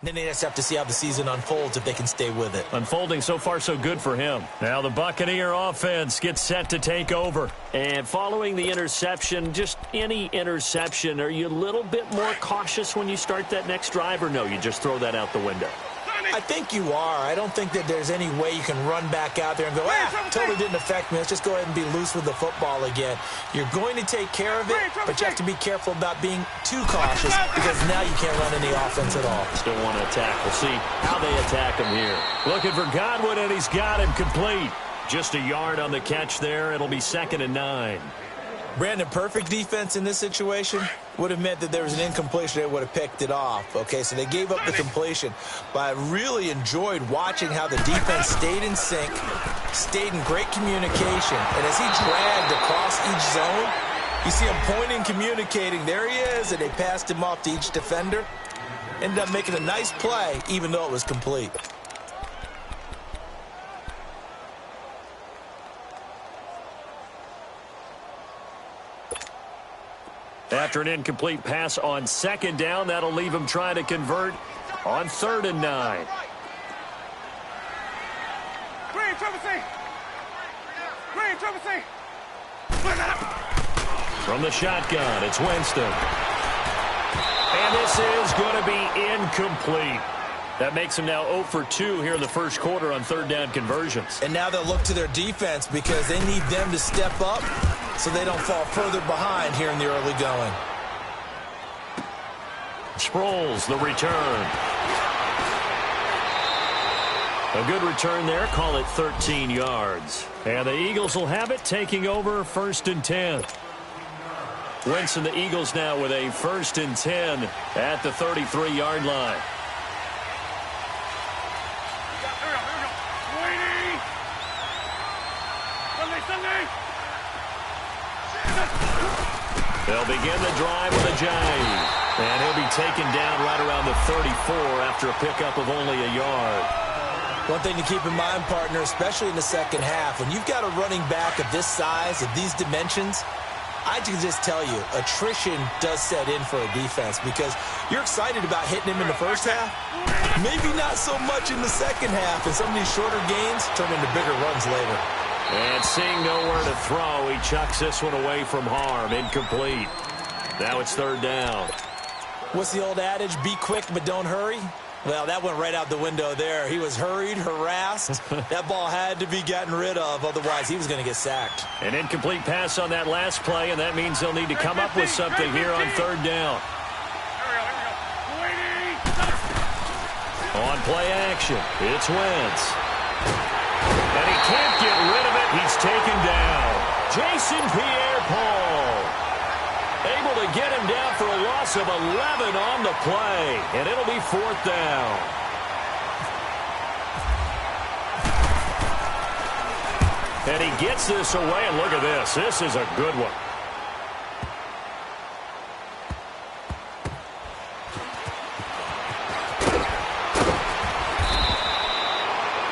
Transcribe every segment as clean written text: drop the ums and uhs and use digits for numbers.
Then they just have to see how the season unfolds if they can stay with it. Unfolding so far so good for him. Now the Buccaneer offense gets set to take over. And following the interception, just any interception, are you a little bit more cautious when you start that next drive, or no, you just throw that out the window? I think you are. I don't think that there's any way you can run back out there and go, totally didn't affect me. Let's just go ahead and be loose with the football again. You're going to take care of it, but you have to be careful about being too cautious because now you can't run any offense at all. Still want to attack. We'll see how they attack him here. Looking for Godwin, and he's got him complete. Just a yard on the catch there. It'll be 2nd and 9. Brandon, perfect defense in this situation would have meant that there was an incompletion. They would have picked it off. Okay, so they gave up the completion. But I really enjoyed watching how the defense stayed in sync, stayed in great communication. And as he dragged across each zone, you see him pointing, communicating. There he is, and they passed him off to each defender. Ended up making a nice play, even though it was complete. After an incomplete pass on 2nd down, that'll leave him trying to convert on 3rd and 9. From the shotgun, it's Winston. And this is going to be incomplete. That makes him now 0 for 2 here in the first quarter on 3rd down conversions. And now they'll look to their defense because they need them to step up so they don't fall further behind here in the early going. Sproles, the return. A good return there. Call it 13 yards. And the Eagles will have it, taking over 1st and 10. Winston, the Eagles now with a 1st and 10 at the 33-yard line. They'll begin the drive with a jive. And he'll be taken down right around the 34 after a pickup of only a yard. One thing to keep in mind, partner, especially in the second half, when you've got a running back of this size, of these dimensions, I can just tell you, attrition does set in for a defense because you're excited about hitting him in the first half. Maybe not so much in the second half, and some of these shorter gains turn into bigger runs later. And seeing nowhere to throw, he chucks this one away from harm. Incomplete. Now it's 3rd down. What's the old adage? Be quick, but don't hurry. Well, that went right out the window there. He was hurried, harassed. That ball had to be gotten rid of, otherwise he was going to get sacked. An incomplete pass on that last play, and that means they'll need to come up with something here on 3rd down. On play action, it's Wentz. And he can't get rid of it. He's taken down. Jason Pierre-Paul able to get him down for a loss of 11 on the play. And it'll be 4th down. And he gets this away, and look at this. This is a good one.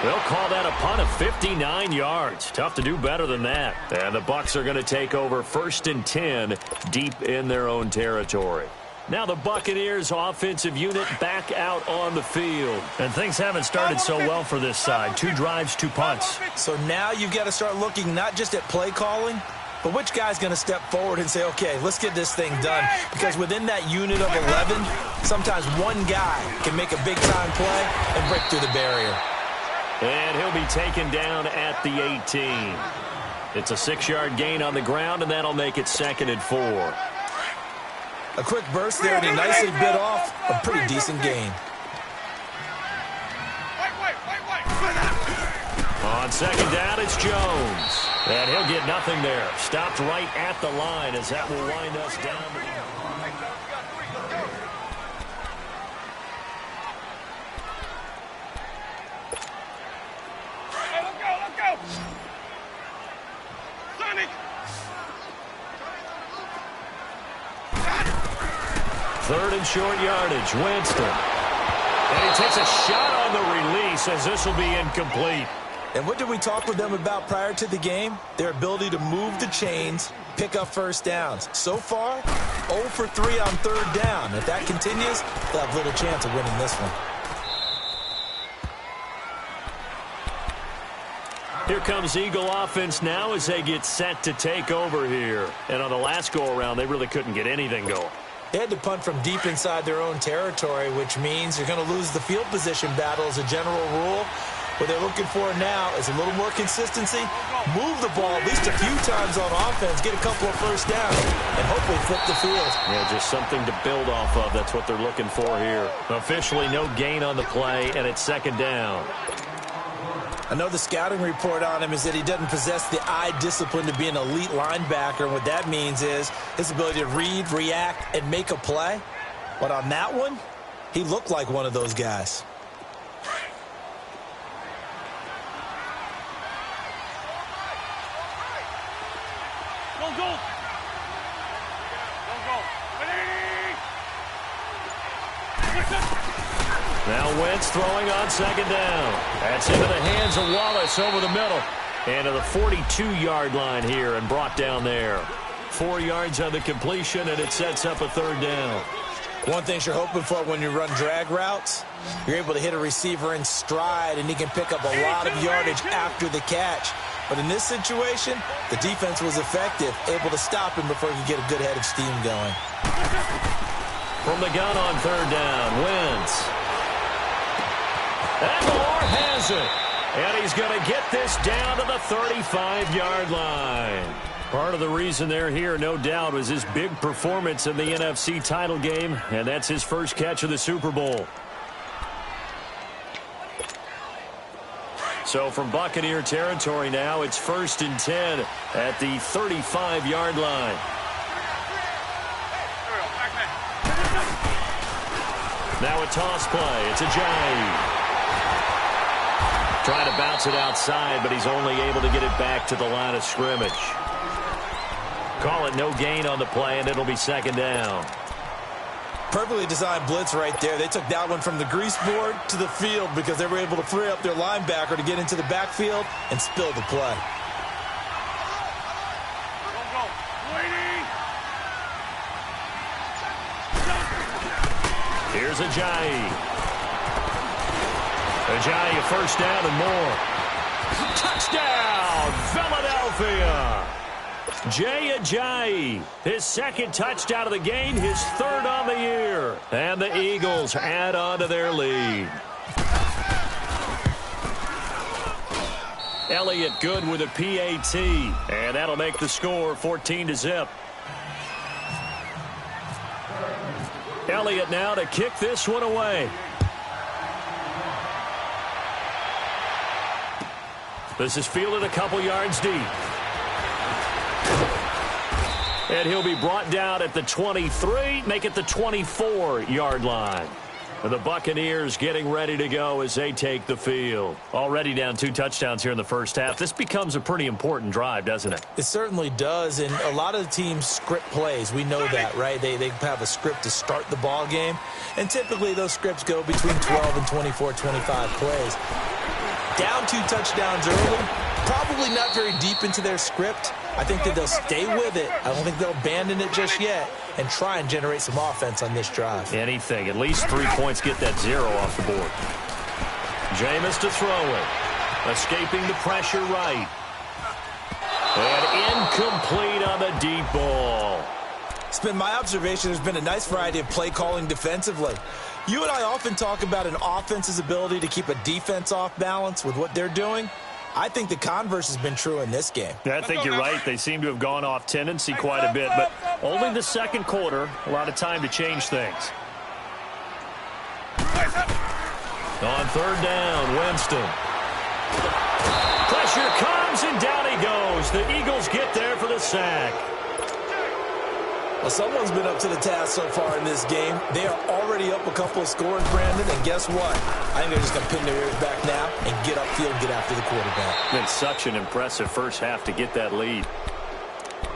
They'll call that a punt of 59 yards. Tough to do better than that. And the Bucs are going to take over 1st and 10 deep in their own territory. Now the Buccaneers offensive unit back out on the field. And things haven't started so well for this side. 2 drives, 2 punts. So now you've got to start looking not just at play calling, but which guy's going to step forward and say, okay, let's get this thing done. Because within that unit of 11, sometimes one guy can make a big-time play and break through the barrier. And he'll be taken down at the 18. It's a 6-yard gain on the ground, and that'll make it 2nd and 4. A quick burst there, and he nicely bit off a pretty decent gain. On 2nd down, it's Jones. And he'll get nothing there. Stopped right at the line as that will wind us down. Third and short yardage, Winston. And he takes a shot on the release as this will be incomplete. And what did we talk with them about prior to the game? Their ability to move the chains, pick up first downs. So far, 0 for 3 on 3rd down. If that continues, they'll have little chance of winning this one. Here comes Eagle offense now as they get set to take over here. And on the last go-around, they really couldn't get anything going. They had to punt from deep inside their own territory, which means you're going to lose the field position battle as a general rule. What they're looking for now is a little more consistency, move the ball at least a few times on offense, get a couple of first downs, and hopefully flip the field. Yeah, just something to build off of. That's what they're looking for here. Officially no gain on the play, and it's second down. I know the scouting report on him is that he doesn't possess the eye discipline to be an elite linebacker, and what that means is his ability to read, react, and make a play. But on that one, he looked like one of those guys. Now Wentz throwing on second down. That's into the hands of Wallace over the middle. And to the 42-yard line here and brought down there. 4 yards on the completion, and it sets up a third down. One thing you're hoping for when you run drag routes, you're able to hit a receiver in stride, and he can pick up a lot of yardage after the catch. But in this situation, the defense was effective, able to stop him before he could get a good head of steam going. From the gun on third down, Wentz. And Moore has it. And he's going to get this down to the 35-yard line. Part of the reason they're here, no doubt, was his big performance in the NFC title game, and that's his first catch of the Super Bowl. So from Buccaneer territory now, it's 1st and 10 at the 35-yard line. Now a toss play. It's Ajayi. Trying to bounce it outside, but he's only able to get it back to the line of scrimmage. Call it no gain on the play, and it'll be second down. Perfectly designed blitz right there. They took that one from the grease board to the field because they were able to free up their linebacker to get into the backfield and spill the play. Here's Ajayi. Ajayi, a first down and more. Touchdown, Philadelphia. Jay Ajayi, his second touchdown of the game, his third on the year. And the Eagles add on to their lead. Elliott good with a PAT. And that'll make the score 14-0. Elliott now to kick this one away. This is fielded a couple yards deep. And he'll be brought down at the 23, make it the 24-yard line. And the Buccaneers getting ready to go as they take the field. Already down 2 touchdowns here in the first half. This becomes a pretty important drive, doesn't it? It certainly does, and a lot of the teams script plays. We know that, right? They have a script to start the ball game, and typically those scripts go between 12 and 24, 25 plays. Down 2 touchdowns early, probably not very deep into their script. I think that they'll stay with it. I don't think they'll abandon it just yet and try and generate some offense on this drive. Anything. At least 3 points, get that 0 off the board. Jameis to throw it. Escaping the pressure right. And incomplete on the deep ball. It's been my observation there's been a nice variety of play calling defensively. You and I often talk about an offense's ability to keep a defense off balance with what they're doing. I think the converse has been true in this game. I think you're right. They seem to have gone off tendency quite a bit, but only the second quarter. A lot of time to change things. On third down, Winston. Pressure comes, and down he goes. The Eagles get there for the sack. Well, someone's been up to the task so far in this game. They are already up a couple of scores, Brandon, and guess what? I think they're just going to pin their ears back now and get upfield and get after the quarterback. Been such an impressive first half to get that lead.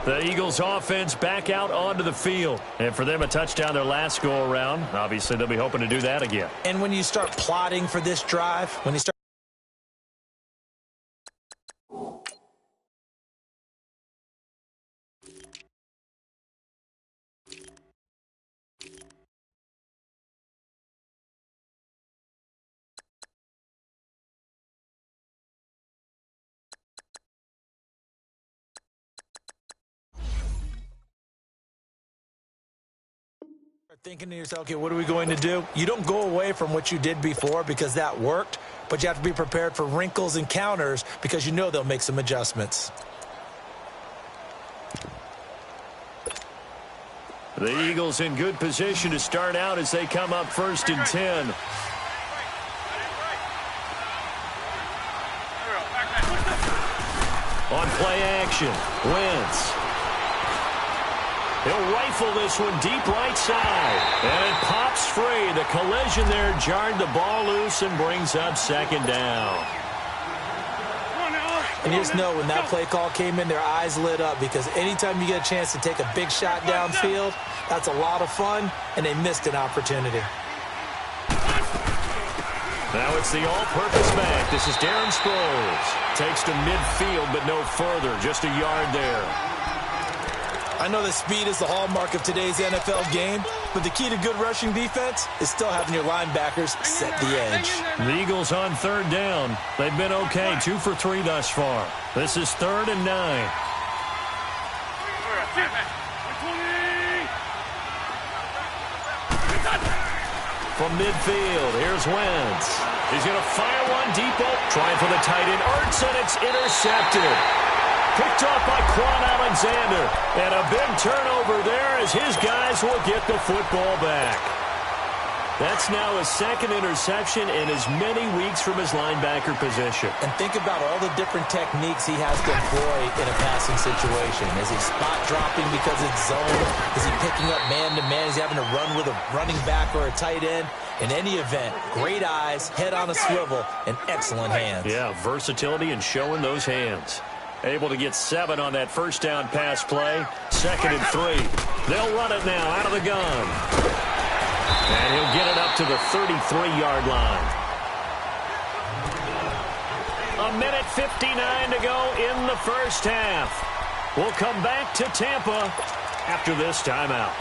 The Eagles offense back out onto the field. And for them, a touchdown their last go-around. Obviously, they'll be hoping to do that again. And when you start plotting for this drive, when you start Thinking to yourself, okay, what are we going to do? You don't go away from what you did before because that worked, but you have to be prepared for wrinkles and counters because you know they'll make some adjustments. The Eagles in good position to start out as they come up 1st and 10. On play action, Wentz. He'll rifle this one deep right side. And it pops free. The collision there jarred the ball loose and brings up 2nd down. And you just know when that play call came in, their eyes lit up because anytime you get a chance to take a big shot downfield, that's a lot of fun, and they missed an opportunity. Now it's the all-purpose back. This is Darren Sproles. Takes to midfield, but no further. Just a yard there. I know that speed is the hallmark of today's NFL game, but the key to good rushing defense is still having your linebackers set the edge. The Eagles on 3rd down. They've been okay, 2 for 3 thus far. This is 3rd and 9. From midfield, here's Wentz. He's going to fire one deep up, trying for the tight end, Ertz, and it's intercepted. Picked off by Quan Alexander. And a big turnover there as his guys will get the football back. That's now his 2nd interception in as many weeks from his linebacker position. And think about all the different techniques he has to employ in a passing situation. Is he spot dropping because it's zone? Is he picking up man-to-man? Is he having to run with a running back or a tight end? In any event, great eyes, head on a swivel, and excellent hands. Yeah, versatility and showing those hands. Able to get 7 on that 1st down pass play. 2nd and 3. They'll run it now out of the gun. And he'll get it up to the 33-yard line. 1:59 to go in the 1st half. We'll come back to Tampa after this timeout.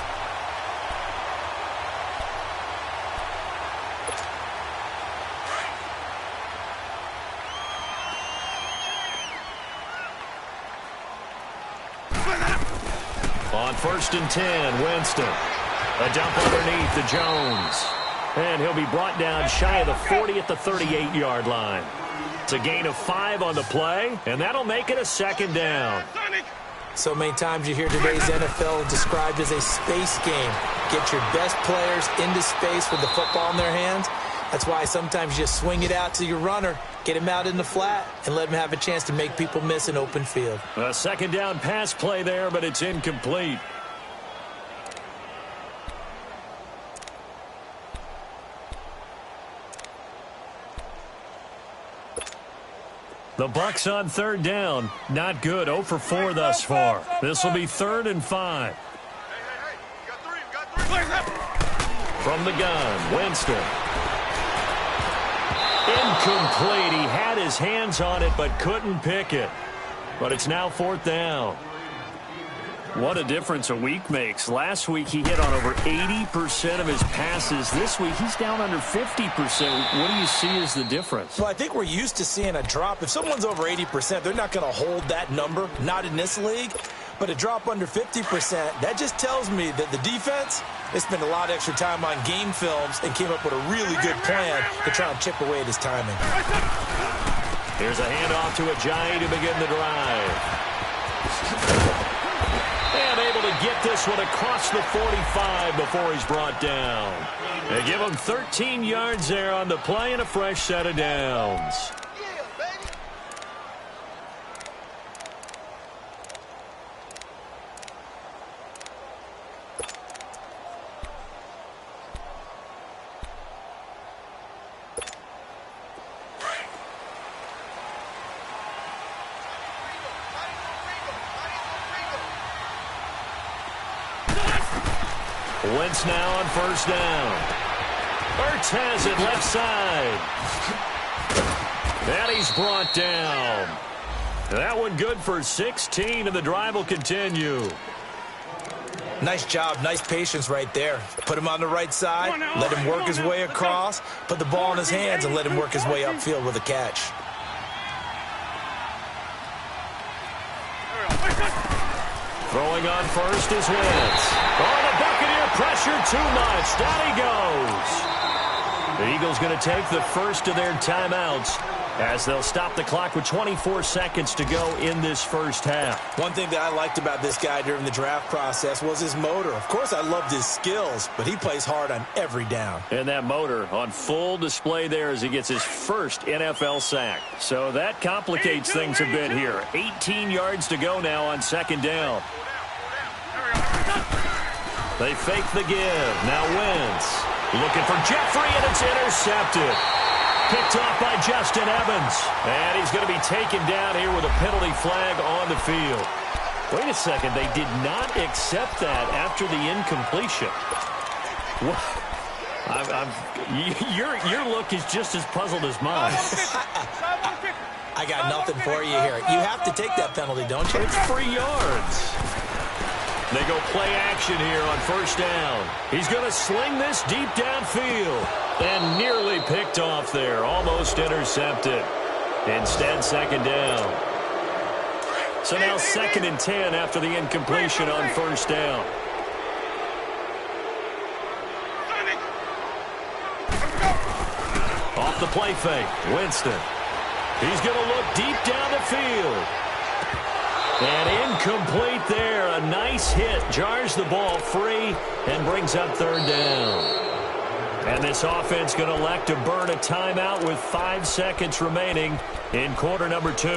On 1st and 10, Winston. A dump underneath to Jones. And he'll be brought down shy of the 40 at the 38-yard line. It's a gain of 5 on the play, and that'll make it a 2nd down. So many times you hear today's NFL described as a space game. Get your best players into space with the football in their hands. That's why sometimes you just swing it out to your runner, get him out in the flat, and let him have a chance to make people miss an open field. A 2nd down pass play there, but it's incomplete. The Bucs on 3rd down. Not good. 0 for 4 thus far. This will be 3rd and 5. From the gun, Winston. Incomplete. He had his hands on it but couldn't pick it. But it's now 4th down. What a difference a week makes. Last week he hit on over 80% of his passes. This week he's down under 50%. What do you see as the difference? Well, I think we're used to seeing a drop. If someone's over 80%, they're not going to hold that number, not in this league. But a drop under 50%, that just tells me that the defense, they spent a lot of extra time on game films and came up with a really good plan to try and chip away at his timing. Here's a handoff to Ajayi to begin the drive. And able to get this one across the 45 before he's brought down. They give him 13 yards there on the play and a fresh set of downs. Wentz now on 1st down. Ertz has it left side. And he's brought down. That one good for 16, and the drive will continue. Nice job, nice patience right there. Put him on the right side, let him work his way across, put the ball in his hands, and let him work his way upfield with a catch. Throwing on 1st is Wentz. Oh, the Buccaneer pressure too much. Down he goes. The Eagles going to take the first of their timeouts as they'll stop the clock with 24 seconds to go in this first half. One thing that I liked about this guy during the draft process was his motor. Of course, I loved his skills, but he plays hard on every down. And that motor on full display there as he gets his first NFL sack. So that complicates things a bit here. 18 yards to go now on second down. They fake the give. Now Wentz looking for Jeffrey, and it's intercepted. Picked off by Justin Evans. And he's going to be taken down here with a penalty flag on the field. Wait a second. They did not accept that after the incompletion. Your look is just as puzzled as mine. I got nothing for you here. You have to take that penalty, don't you? It's 3 yards. They go play action here on first down. He's going to sling this deep downfield. And nearly picked off there. Almost intercepted. Instead, second down. So now 2nd and 10 after the incompletion on first down. Off the play fake. Winston. He's going to look deep down the field. And incomplete there. A nice hit. Jars the ball free and brings up third down. And this offense going to elect to burn a timeout with 5 seconds remaining in quarter number 2.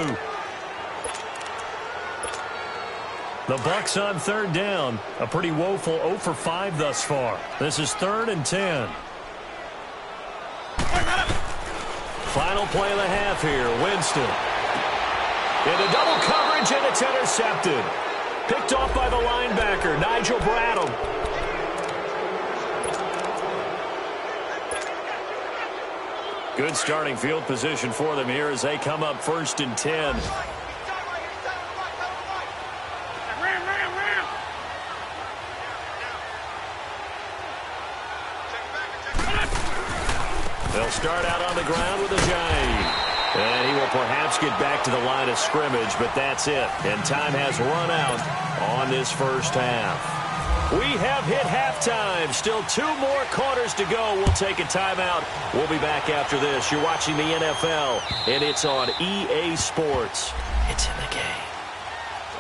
The Bucs on third down. A pretty woeful 0 for 5 thus far. This is 3rd and 10. Final play of the half here. Winston. Into double coverage, and it's intercepted. Picked off by the linebacker, Nigel Bradham. Good starting field position for them here as they come up 1st and 10. They'll start out on the ground with Ajayi. And he will perhaps get back to the line of scrimmage, but that's it. And time has run out on this first half. We have hit halftime. Still 2 more quarters to go. We'll take a timeout. We'll be back after this. You're watching the NFL, and it's on EA Sports. It's in the game.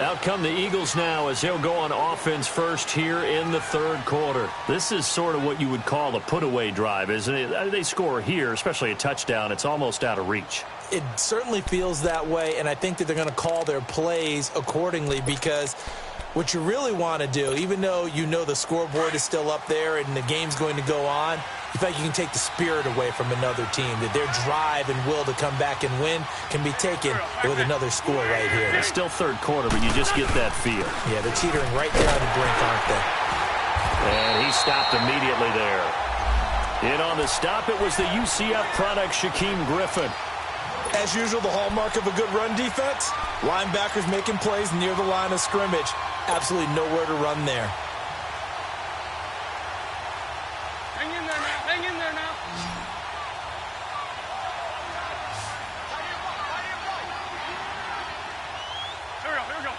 Out come the Eagles now as they'll go on offense first here in the 3rd quarter. This is sort of what you would call a put-away drive, isn't it? They score here, especially a touchdown. It's almost out of reach. It certainly feels that way, and I think that they're going to call their plays accordingly because what you really want to do, even though you know the scoreboard is still up there and the game's going to go on, you feel like you can take the spirit away from another team, that their drive and will to come back and win can be taken with another score right here. It's still 3rd quarter, but you just get that feel. Yeah, they're teetering right there on the brink, aren't they? And he stopped immediately there. In on the stop, it was the UCF product, Shaquem Griffin. As usual, the hallmark of a good run defense, linebackers making plays near the line of scrimmage. Absolutely nowhere to run there. Hang in there now. Hang in there now. Here we go.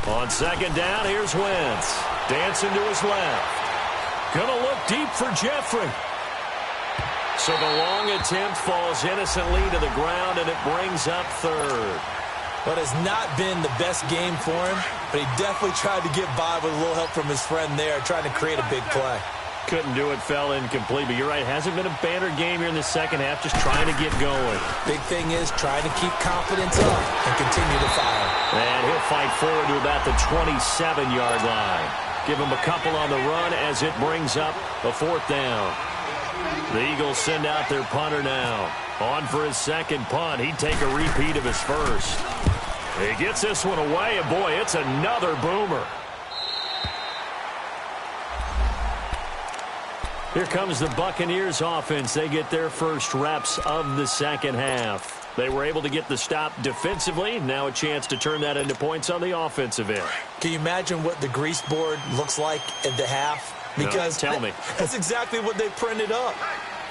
120. On second down, here's Wentz. Dancing to his left. Gonna look deep for Jeffrey. So the long attempt falls innocently to the ground, and it brings up 3rd. But it's not been the best game for him, but he definitely tried to get by with a little help from his friend there, trying to create a big play. Couldn't do it, fell incomplete, but you're right, hasn't been a banner game here in the second half, just trying to get going. Big thing is trying to keep confidence up and continue to fire. And he'll fight forward to about the 27-yard line. Give him a couple on the run as it brings up a 4th down. The Eagles send out their punter now. On for his 2nd punt. He'd take a repeat of his first. He gets this one away, and boy, it's another boomer. Here comes the Buccaneers offense. They get their first reps of the second half. They were able to get the stop defensively. Now a chance to turn that into points on the offensive end. Can you imagine what the grease board looks like at the half? Because no, tell me. That's exactly what they printed up.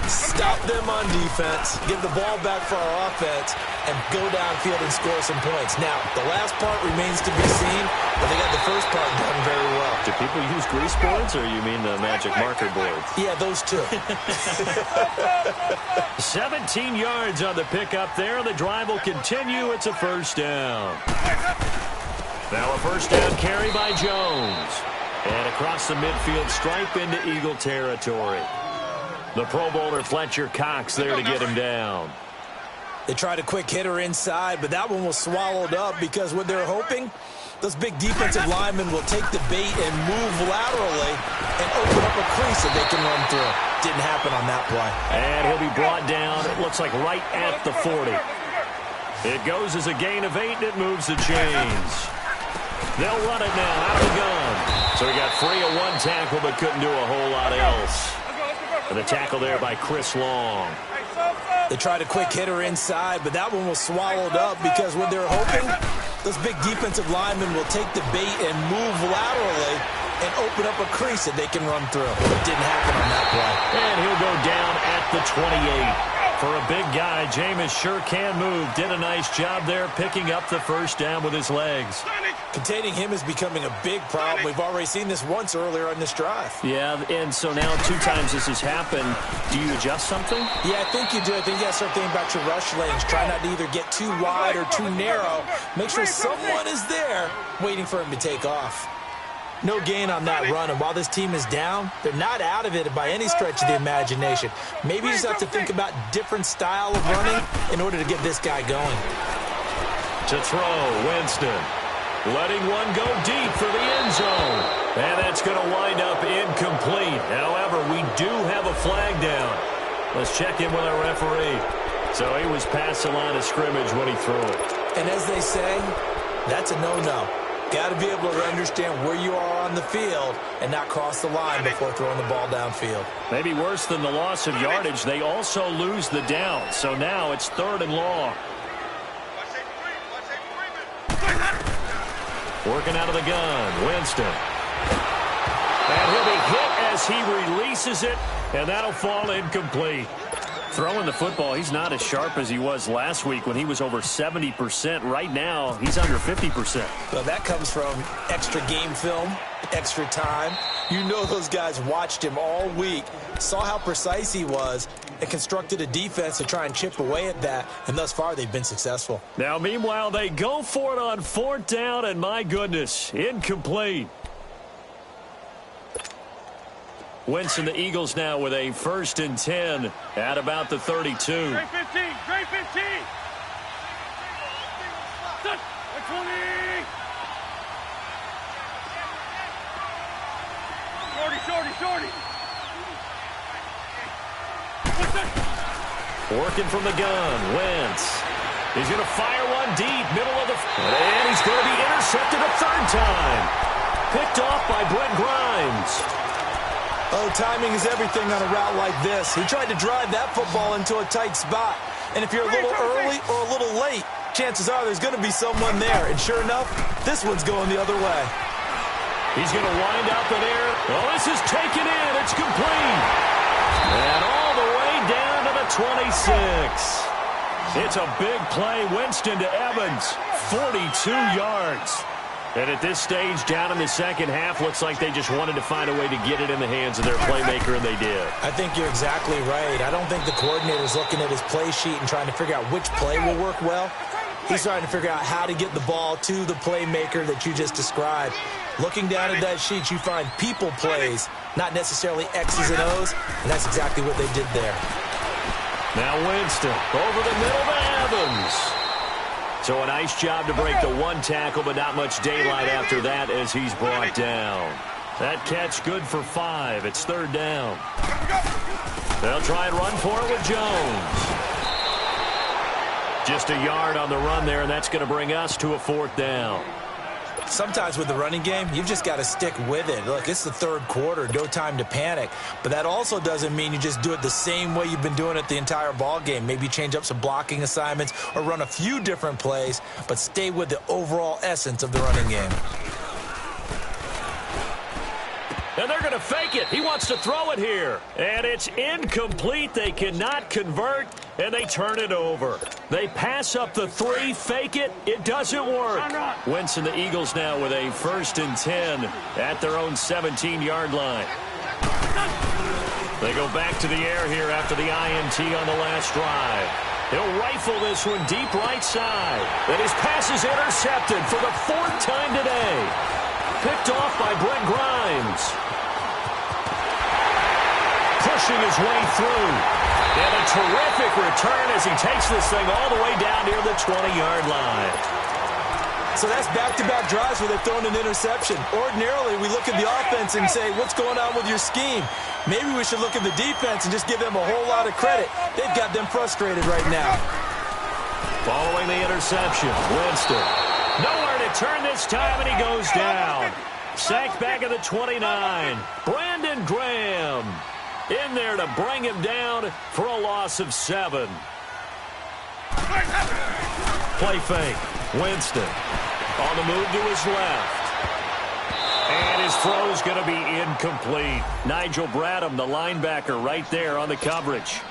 Stop them on defense, give the ball back for our offense, and go downfield and score some points. Now, the last part remains to be seen, but they got the first part done very well. Do people use grease boards, or you mean the magic marker boards? Yeah, those two. 17 yards on the pickup there. The drive will continue. It's a first down. Now a first down carry by Jones. And across the midfield stripe into Eagle territory. The Pro Bowler Fletcher Cox there to get him down. They tried a quick hitter inside, but that one was swallowed up because what they're hoping, those big defensive linemen will take the bait and move laterally and open up a crease that they can run through. Didn't happen on that play. And he'll be brought down, it looks like right at the 40. It goes as a gain of 8, and it moves the chains. They'll run it now out of the gun. So he got free of one tackle but couldn't do a whole lot else. And the tackle there by Chris Long. They tried a quick hitter inside, but that one was swallowed up because what they're hoping, those big defensive linemen will take the bait and move laterally and open up a crease that they can run through. It didn't happen on that play. And he'll go down at the 28. For a big guy, Jameis sure can move. Did a nice job there picking up the first down with his legs. Containing him is becoming a big problem. We've already seen this once earlier on this drive. Yeah, and so now 2 times this has happened. Do you adjust something? Yeah, I think you do. I think you got to start thinking about your rush lanes. Try not to either get too wide or too narrow. Make sure someone is there waiting for him to take off. No gain on that run, and while this team is down, they're not out of it by any stretch of the imagination. Maybe you just have to think about different style of running in order to get this guy going. To throw, Winston. Letting one go deep for the end zone. And that's going to wind up incomplete. However, we do have a flag down. Let's check in with our referee. So he was past the line of scrimmage when he threw it. And as they say, that's a no-no. Got to be able to understand where you are on the field and not cross the line before throwing the ball downfield. Maybe worse than the loss of yardage, they also lose the down. So now it's 3rd and long. Working out of the gun, Winston. And he'll be hit as he releases it, and that'll fall incomplete. Throwing the football, he's not as sharp as he was last week when he was over 70%. Right now, he's under 50%. Well, that comes from extra game film, extra time. You know those guys watched him all week, saw how precise he was, and constructed a defense to try and chip away at that, and thus far they've been successful. Now, meanwhile, they go for it on 4th down, and my goodness, incomplete. Winston, the Eagles now with a 1st and 10 at about the 32. Straight 15, straight 15. Touch, 20. Shorty. Working from the gun, Wentz. He's going to fire one deep, middle of the... And he's going to be intercepted a 3rd time. Picked off by Brent Grimes. Oh, timing is everything on a route like this. He tried to drive that football into a tight spot. And if you're a little early or a little late, chances are there's going to be someone there. And sure enough, this one's going the other way. He's going to wind up in air. Oh, this is taken in. It's complete. And all the way down to the 26. It's a big play. Winston to Evans. 42 yards. And at this stage, down in the second half, looks like they just wanted to find a way to get it in the hands of their playmaker, and they did. I think you're exactly right. I don't think the coordinator's looking at his play sheet and trying to figure out which play will work well. He's trying to figure out how to get the ball to the playmaker that you just described. Looking down at that sheet, you find people plays, not necessarily X's and O's, and that's exactly what they did there. Now Winston over the middle to Evans. So a nice job to break the 1 tackle, but not much daylight after that as he's brought down. That catch good for 5. It's 3rd down. They'll try and run for it with Jones. Just a yard on the run there, and that's going to bring us to a 4th down. Sometimes with the running game, you've just got to stick with it. Look, it's the 3rd quarter, no time to panic. But that also doesn't mean you just do it the same way you've been doing it the entire ball game. Maybe change up some blocking assignments or run a few different plays, but stay with the overall essence of the running game. And they're going to fake it. He wants to throw it here. And it's incomplete. They cannot convert, and they turn it over. They pass up the 3, fake it. It doesn't work. Wentz and the Eagles now with a 1st and 10 at their own 17-yard line. They go back to the air here after the INT on the last drive. He'll rifle this one deep right side. And his pass is intercepted for the 4th time today. Picked off by Brent Grimes. Pushing his way through. And a terrific return as he takes this thing all the way down near the 20-yard line. So that's back-to-back drives where they've thrown an interception. Ordinarily, we look at the offense and say, what's going on with your scheme? Maybe we should look at the defense and just give them a whole lot of credit. They've got them frustrated right now. Following the interception, Winston. Nowhere to turn this time, and he goes down. Sacked back at the 29. Brandon Graham in there to bring him down for a loss of 7. Play fake. Winston on the move to his left. And his throw's going to be incomplete. Nigel Bradham, the linebacker, right there on the coverage.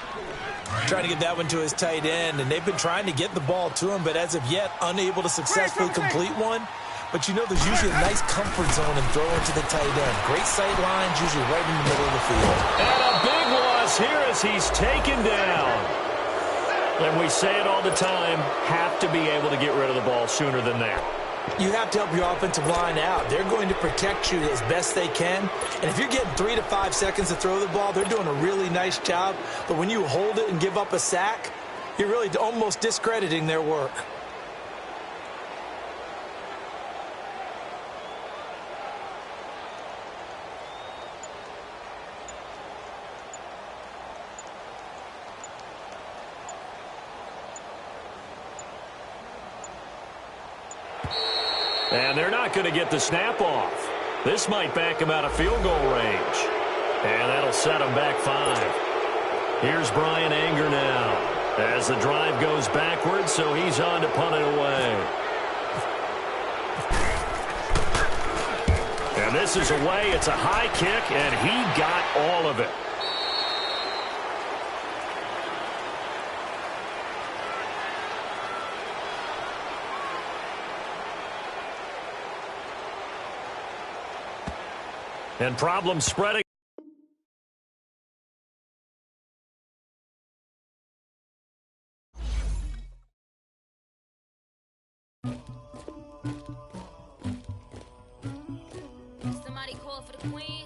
Trying to get that one to his tight end, and they've been trying to get the ball to him, but as of yet, unable to successfully complete one. But you know there's usually a nice comfort zone in throwing to the tight end. Great sight lines, usually right in the middle of the field. And a big loss here as he's taken down. And we say it all the time, have to be able to get rid of the ball sooner than that. You have to help your offensive line out. They're going to protect you as best they can. And if you're getting 3 to 5 seconds to throw the ball, they're doing a really nice job. But when you hold it and give up a sack, you're really almost discrediting their work. And they're not going to get the snap off. This might back him out of field goal range. And that'll set him back 5. Here's Brian Anger now as the drive goes backwards, so he's on to punt it away. And this is away. It's a high kick, and he got all of it. And problem spreading. Somebody call for the queen.